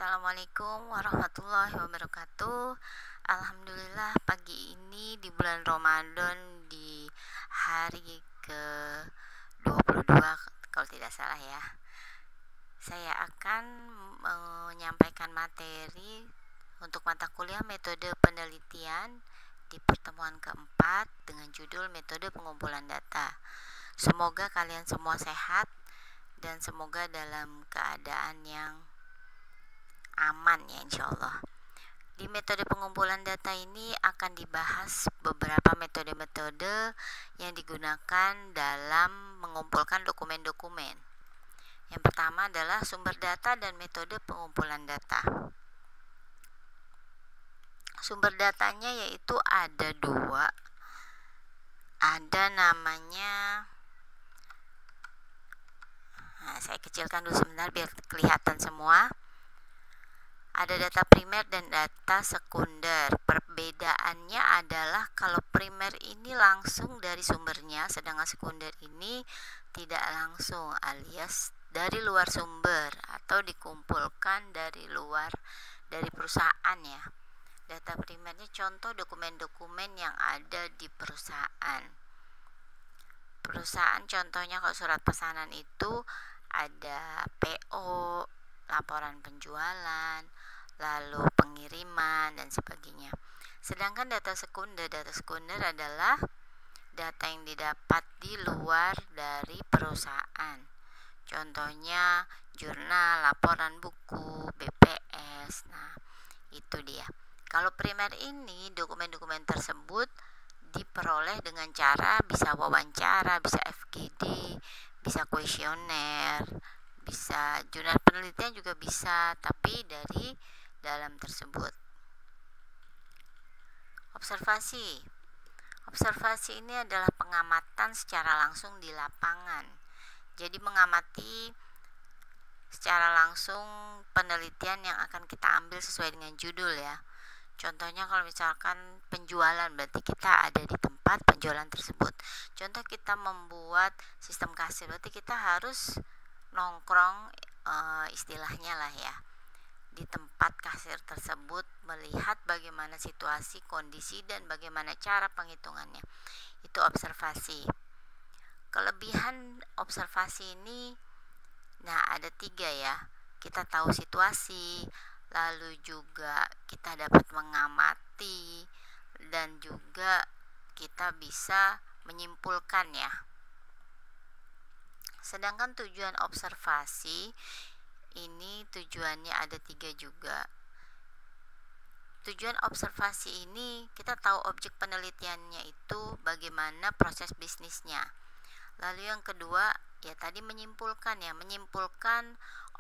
Assalamualaikum warahmatullahi wabarakatuh. Alhamdulillah pagi ini di bulan Ramadan di hari ke 22 kalau tidak salah ya. Saya akan menyampaikan materi untuk mata kuliah metode penelitian di pertemuan keempat dengan judul metode pengumpulan data. Semoga kalian semua sehat dan semoga dalam keadaan yang aman ya insyaallah. Di metode pengumpulan data ini akan dibahas beberapa metode-metode yang digunakan dalam mengumpulkan dokumen-dokumen. Yang pertama adalah sumber data dan metode pengumpulan data. Sumber datanya yaitu ada dua. Ada namanya, saya kecilkan dulu sebentar biar kelihatan semua. Ada data primer dan data sekunder. Perbedaannya adalah kalau primer ini langsung dari sumbernya, sedangkan sekunder ini tidak langsung, alias dari luar sumber atau dikumpulkan dari luar dari perusahaan ya. Data primernya contoh dokumen-dokumen yang ada di perusahaan. Perusahaan contohnya kalau surat pesanan itu ada PO, laporan penjualan, lalu pengiriman dan sebagainya. Sedangkan data sekunder adalah data yang didapat di luar dari perusahaan. Contohnya jurnal, laporan buku, BPS. Nah, itu dia. Kalau primer ini dokumen-dokumen tersebut diperoleh dengan cara bisa wawancara, bisa FGD, bisa kuesioner, bisa jurnal penelitian juga bisa, tapi dari dalam tersebut. Observasi ini adalah pengamatan secara langsung di lapangan. Jadi mengamati secara langsung penelitian yang akan kita ambil sesuai dengan judul ya. Contohnya kalau misalkan penjualan, berarti kita ada di tempat penjualan tersebut. Contoh kita membuat sistem kasir, berarti kita harus nongkrong istilahnya lah ya di tempat kasir tersebut, melihat bagaimana situasi, kondisi, dan bagaimana cara penghitungannya. Itu observasi. Kelebihan observasi ini, nah ada 3 ya. Kita tahu situasi, lalu juga kita dapat mengamati, dan juga kita bisa menyimpulkan ya. Sedangkan tujuan observasi ini tujuannya ada 3 juga. Tujuan observasi ini kita tahu objek penelitiannya itu bagaimana proses bisnisnya. Lalu yang kedua ya tadi menyimpulkan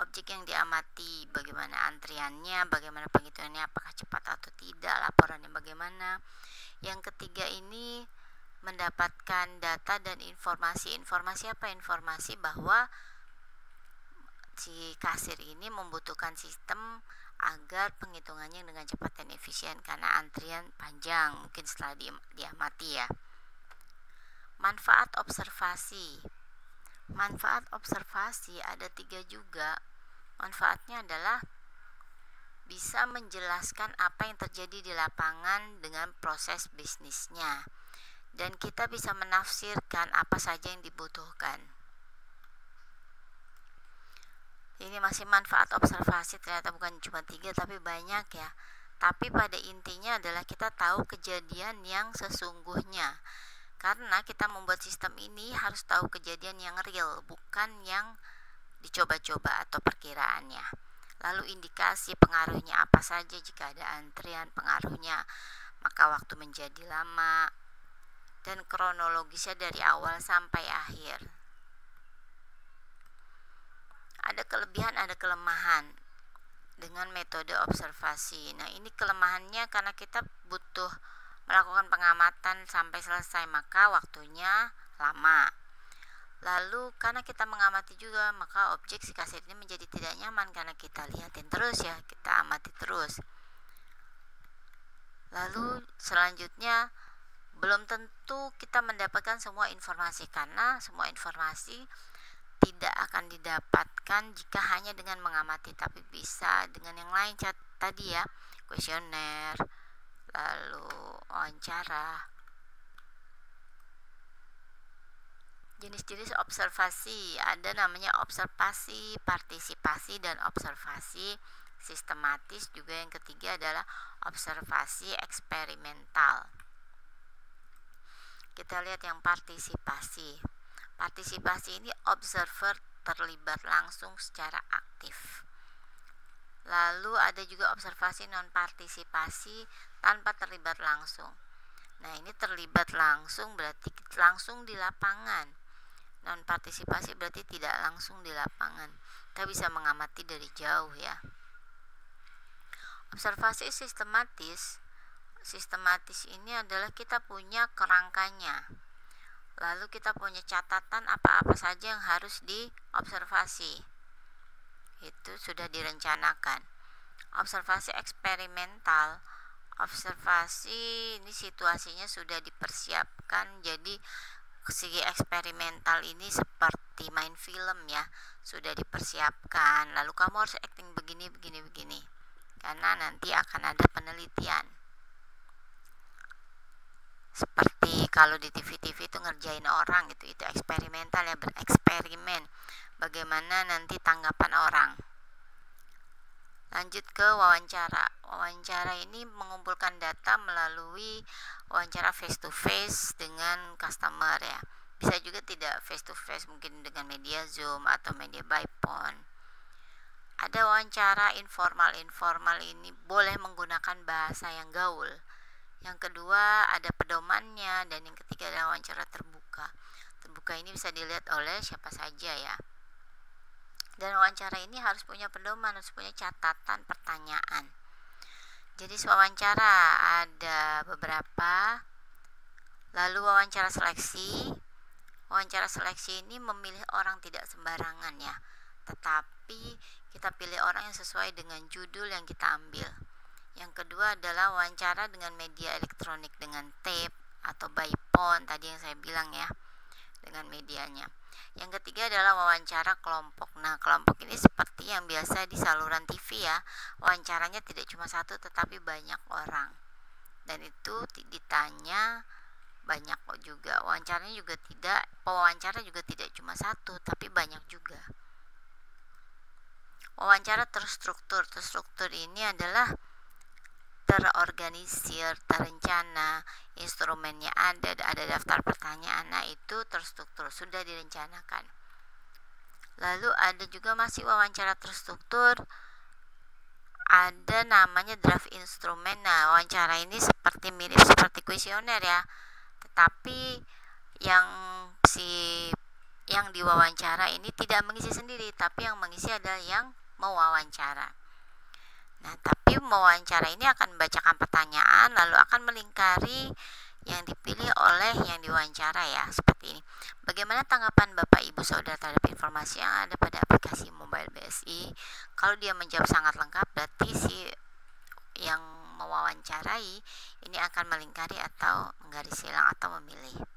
objek yang diamati, bagaimana antriannya, bagaimana penghitungannya, apakah cepat atau tidak, laporannya bagaimana. Yang ketiga ini mendapatkan data dan informasi. Informasi apa? Informasi bahwa si kasir ini membutuhkan sistem agar penghitungannya dengan cepat dan efisien karena antrian panjang mungkin setelah diamati ya. Manfaat observasi ada 3 juga. Manfaatnya adalah bisa menjelaskan apa yang terjadi di lapangan dengan proses bisnisnya, dan kita bisa menafsirkan apa saja yang dibutuhkan. Ini masih manfaat observasi, ternyata bukan cuma 3 tapi banyak ya. Tapi pada intinya adalah kita tahu kejadian yang sesungguhnya. Karena kita membuat sistem ini harus tahu kejadian yang real, bukan yang dicoba-coba atau perkiraannya. Lalu indikasi pengaruhnya apa saja, jika ada antrian pengaruhnya, maka waktu menjadi lama, dan kronologisnya dari awal sampai akhir. Ada kelebihan, ada kelemahan dengan metode observasi. Nah, ini kelemahannya karena kita butuh melakukan pengamatan sampai selesai, maka waktunya lama. Lalu karena kita mengamati juga, maka objek si kasir ini menjadi tidak nyaman karena kita lihatin terus ya, kita amati terus. Lalu selanjutnya belum tentu kita mendapatkan semua informasi, karena semua informasi tidak akan didapatkan jika hanya dengan mengamati, tapi bisa dengan yang lain tadi ya, kuesioner, lalu wawancara. Jenis-jenis observasi ada namanya observasi partisipasi dan observasi sistematis. Juga yang ketiga adalah observasi eksperimental. Kita lihat yang partisipasi. Partisipasi ini observer terlibat langsung secara aktif. Lalu ada juga observasi non partisipasi tanpa terlibat langsung. Nah, ini terlibat langsung berarti langsung di lapangan. Non partisipasi berarti tidak langsung di lapangan. Kita bisa mengamati dari jauh ya. Observasi sistematis ini adalah kita punya kerangkanya. Lalu kita punya catatan apa-apa saja yang harus diobservasi. Itu sudah direncanakan. Observasi eksperimental, observasi ini situasinya sudah dipersiapkan. Jadi segi eksperimental ini seperti main film ya, sudah dipersiapkan. Lalu kamu harus acting begini karena nanti akan ada penelitian. Seperti kalau di TV-TV itu ngerjain orang itu eksperimental ya, bereksperimen bagaimana nanti tanggapan orang. Lanjut ke wawancara. Wawancara ini mengumpulkan data melalui wawancara face to face dengan customer ya. Bisa juga tidak face to face, mungkin dengan media Zoom atau media by phone. Ada wawancara informal ini boleh menggunakan bahasa yang gaul. Yang kedua ada pedomannya, dan yang ketiga adalah wawancara terbuka. Terbuka ini bisa dilihat oleh siapa saja ya. Dan wawancara ini harus punya pedoman, harus punya catatan pertanyaan. Jadi wawancara ada beberapa. Lalu wawancara seleksi. Wawancara seleksi ini memilih orang tidak sembarangan ya, tetapi kita pilih orang yang sesuai dengan judul yang kita ambil. Yang kedua adalah wawancara dengan media elektronik, dengan tape atau by phone tadi yang saya bilang ya, dengan medianya. Yang ketiga adalah wawancara kelompok. Nah, kelompok ini seperti yang biasa di saluran TV ya. Wawancaranya tidak cuma satu tetapi banyak orang. Dan itu ditanya banyak kok juga. Pewawancara juga tidak cuma satu tapi banyak juga. Wawancara terstruktur. Terstruktur ini adalah terorganisir, terencana, instrumennya ada daftar pertanyaan. Nah, itu terstruktur, sudah direncanakan. Lalu ada juga masih wawancara terstruktur, ada namanya draft instrumen. Nah, wawancara ini mirip seperti kuesioner ya, tetapi yang diwawancara ini tidak mengisi sendiri, tapi yang mengisi adalah yang mewawancara. Nah, tapi mewawancara ini akan membacakan pertanyaan lalu akan melingkari yang dipilih oleh yang diwawancara ya, seperti ini. Bagaimana tanggapan Bapak Ibu Saudara terhadap informasi yang ada pada aplikasi mobile BSI? Kalau dia menjawab sangat lengkap, berarti si yang mewawancarai ini akan melingkari atau menggaris silang atau memilih.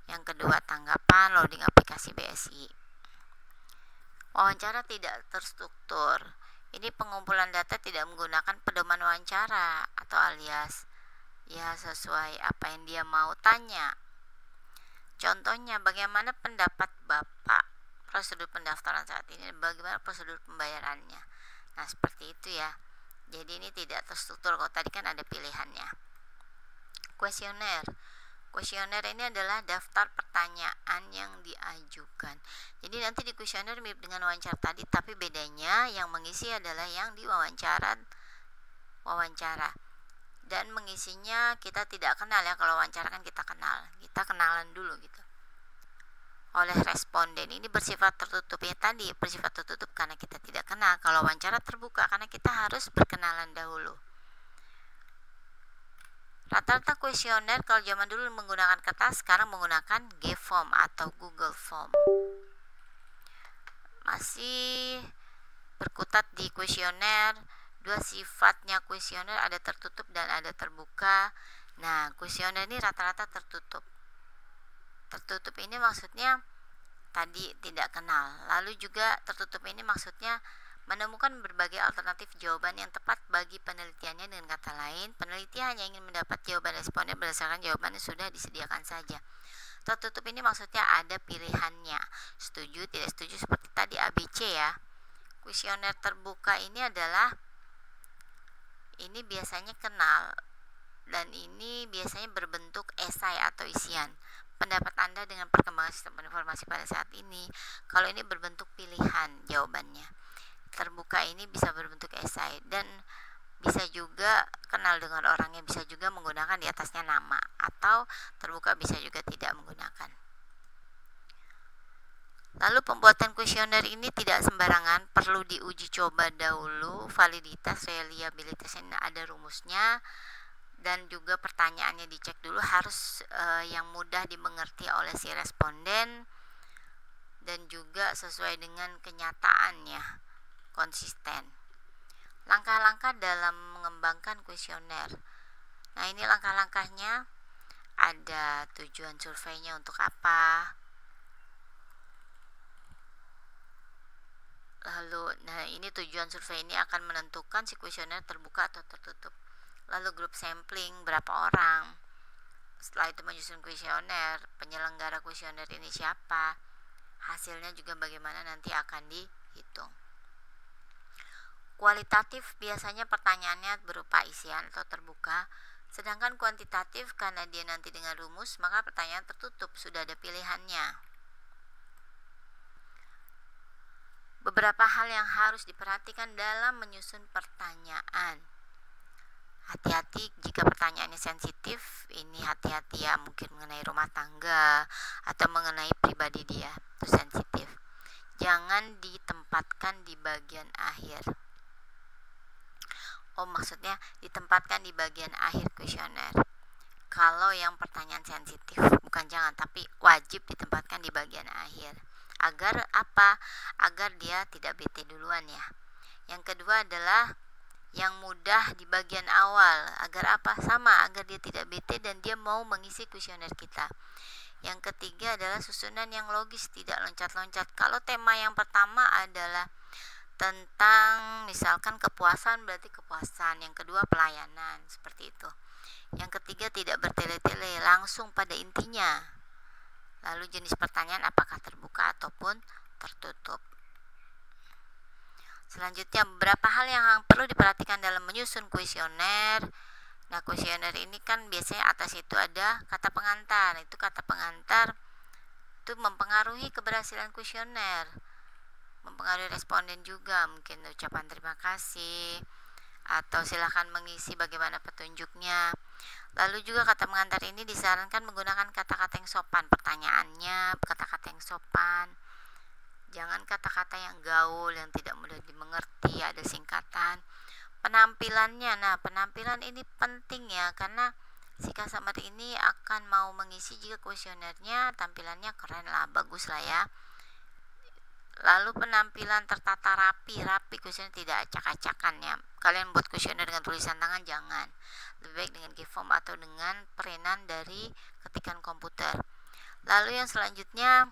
Yang kedua, tanggapan loading aplikasi BSI. Wawancara tidak terstruktur. Ini pengumpulan data tidak menggunakan pedoman wawancara atau alias ya sesuai apa yang dia mau tanya. Contohnya, bagaimana pendapat Bapak prosedur pendaftaran saat ini, bagaimana prosedur pembayarannya. Nah, seperti itu ya. Jadi ini tidak terstruktur, kalau tadi kan ada pilihannya. Kuesioner. Kuesioner ini adalah daftar pertanyaan yang diajukan. Jadi nanti di kuesioner mirip dengan wawancara tadi, tapi bedanya yang mengisi adalah yang diwawancara. Dan mengisinya kita tidak kenal ya. Kalau wawancara kan kita kenal, kita kenalan dulu gitu oleh responden. Ini bersifat tertutup ya, tadi bersifat tertutup karena kita tidak kenal. Kalau wawancara terbuka karena kita harus berkenalan dahulu. Rata-rata kuesioner kalau zaman dulu menggunakan kertas, sekarang menggunakan G-form atau Google Form. Masih berkutat di kuesioner, dua sifatnya kuesioner, ada tertutup dan ada terbuka. Nah, kuesioner ini rata-rata tertutup. Tertutup ini maksudnya tadi tidak kenal. Lalu juga tertutup ini maksudnya menemukan berbagai alternatif jawaban yang tepat bagi penelitiannya. Dengan kata lain, peneliti hanya ingin mendapat jawaban responden berdasarkan jawaban yang sudah disediakan saja. Tertutup ini maksudnya ada pilihannya, setuju, tidak setuju, seperti tadi ABC ya. Kuesioner terbuka ini biasanya kenal, dan ini biasanya berbentuk esai atau isian. Pendapat Anda dengan perkembangan sistem informasi pada saat ini? Kalau ini berbentuk pilihan jawabannya. Terbuka ini bisa berbentuk esai, dan bisa juga kenal dengan orangnya, bisa juga menggunakan di atasnya nama, atau terbuka bisa juga tidak menggunakan. Lalu pembuatan kuesioner ini tidak sembarangan, perlu diuji coba dahulu, validitas, reliabilitas, ini ada rumusnya, dan juga pertanyaannya dicek dulu, harus yang mudah dimengerti oleh si responden, dan juga sesuai dengan kenyataannya, konsisten. Langkah-langkah dalam mengembangkan kuesioner. Nah, ini langkah-langkahnya. Ada tujuan surveinya untuk apa. Lalu, ini tujuan survei ini akan menentukan si kuesioner terbuka atau tertutup. Lalu grup sampling, berapa orang. Setelah itu menyusun kuesioner, penyelenggara kuesioner ini siapa. Hasilnya juga bagaimana nanti akan dihitung. Kualitatif biasanya pertanyaannya berupa isian atau terbuka, sedangkan kuantitatif karena dia nanti dengan rumus, maka pertanyaan tertutup, sudah ada pilihannya. Beberapa hal yang harus diperhatikan dalam menyusun pertanyaan. Hati-hati jika pertanyaannya sensitif, ini hati-hati ya, mungkin mengenai rumah tangga atau mengenai pribadi dia, itu sensitif. Jangan ditempatkan di bagian akhir. Maksudnya ditempatkan di bagian akhir kuesioner. Kalau yang pertanyaan sensitif, bukan jangan, tapi wajib ditempatkan di bagian akhir. Agar apa? Agar dia tidak bete duluan ya. Yang kedua adalah yang mudah di bagian awal. Agar apa? Sama, agar dia tidak bete dan dia mau mengisi kuesioner kita. Yang ketiga adalah susunan yang logis, tidak loncat-loncat. Kalau tema yang pertama adalah tentang misalkan kepuasan, berarti kepuasan. Yang kedua pelayanan, seperti itu. Yang ketiga tidak bertele-tele, langsung pada intinya. Lalu jenis pertanyaan apakah terbuka ataupun tertutup. Selanjutnya, beberapa hal yang perlu diperhatikan dalam menyusun kuesioner. Nah, kuesioner ini kan biasanya atas itu ada kata pengantar. Itu kata pengantar itu mempengaruhi keberhasilan kuesioner. Mempengaruhi responden juga, mungkin ucapan terima kasih atau silakan mengisi bagaimana petunjuknya. Lalu juga kata pengantar ini disarankan menggunakan kata-kata yang sopan. Pertanyaannya kata-kata yang sopan, jangan kata-kata yang gaul, yang tidak mudah dimengerti, ada singkatan. Penampilannya, nah penampilan ini penting ya, karena si customer ini akan mau mengisi jika kuesionernya tampilannya keren lah, bagus lah ya. Lalu penampilan tertata rapi, kuesioner tidak acak-acakan ya. Kalian buat kuesioner dengan tulisan tangan jangan. Lebih baik dengan form atau dengan perinan dari ketikan komputer. Lalu yang selanjutnya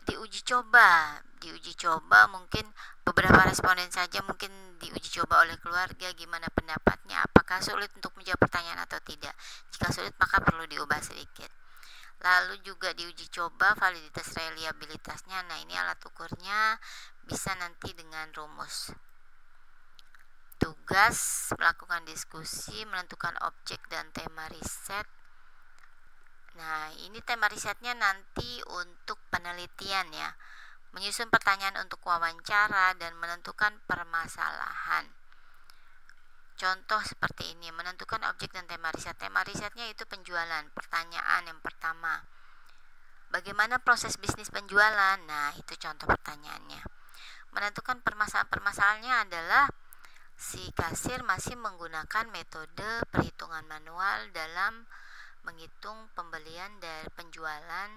diuji coba. Diuji coba mungkin beberapa responden saja mungkin diuji coba oleh keluarga, gimana pendapatnya, apakah sulit untuk menjawab pertanyaan atau tidak. Jika sulit maka perlu diubah sedikit. Lalu juga diuji coba validitas reliabilitasnya. Nah, ini alat ukurnya bisa nanti dengan rumus. Tugas melakukan diskusi, menentukan objek dan tema riset. Nah, ini tema risetnya nanti untuk penelitian ya. Menyusun pertanyaan untuk wawancara dan menentukan permasalahan. Contoh seperti ini, menentukan objek dan tema riset. Tema risetnya itu penjualan. Pertanyaan yang pertama, bagaimana proses bisnis penjualan? Nah, itu contoh pertanyaannya. Menentukan permasalahannya adalah si kasir masih menggunakan metode perhitungan manual dalam menghitung pembelian dari penjualan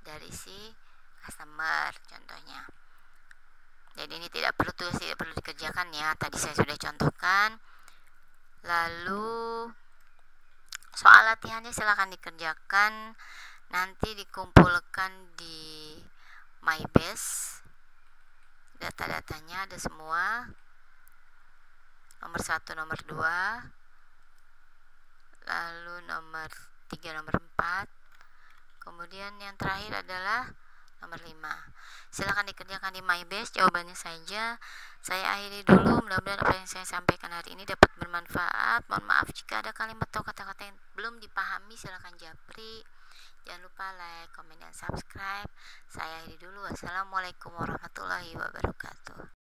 dari si customer, contohnya. Jadi ini tidak perlu dikerjakan ya. Tadi saya sudah contohkan. Lalu soal latihannya silakan dikerjakan, nanti dikumpulkan di MyBase. Data-datanya ada semua, nomor 1, nomor 2, lalu nomor 3, nomor 4, kemudian yang terakhir adalah nomor 5. Silakan dikerjakan di MyBase jawabannya saja. Saya akhiri dulu, mudah-mudahan apa yang saya sampaikan hari ini dapat bermanfaat. Mohon maaf jika ada kalimat atau kata-kata yang belum dipahami, silakan japri. Jangan lupa like, komen, dan subscribe. Saya akhiri dulu. Wassalamualaikum warahmatullahi wabarakatuh.